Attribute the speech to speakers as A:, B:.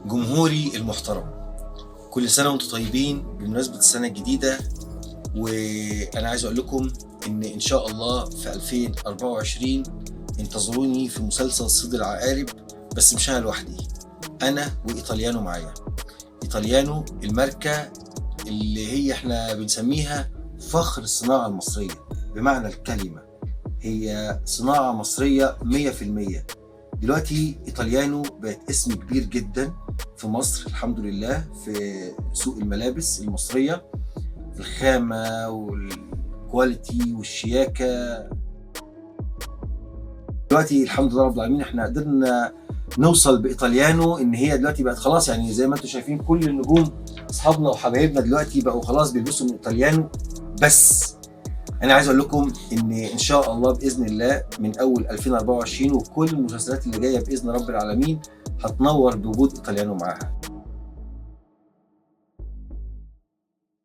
A: جمهوري المحترم، كل سنة وانتم طيبين بمناسبة السنة الجديدة. وأنا عايز أقول لكم إن شاء الله في 2024 انتظروني في مسلسل صيد العقارب، بس مش أنا لوحدي، أنا وإيطاليانو معايا. إيطاليانو الماركة اللي احنا بنسميها فخر الصناعة المصرية بمعنى الكلمة، هي صناعة مصرية 100%. دلوقتي إيطاليانو بقت اسم كبير جدا في مصر الحمد لله، في سوق الملابس المصرية، في الخامة والكواليتي والشياكة. دلوقتي الحمد لله رب العالمين احنا قدرنا نوصل بإيطاليانو ان هي دلوقتي بقت خلاص، يعني زي ما انتم شايفين كل النجوم اصحابنا وحبايبنا دلوقتي بقوا خلاص بيلبسوا من إيطاليانو. بس انا عايز اقول لكم ان شاء الله باذن الله من اول 2024 وكل المسلسلات اللي جايه باذن رب العالمين هتنور بوجود إيطاليانو معاها.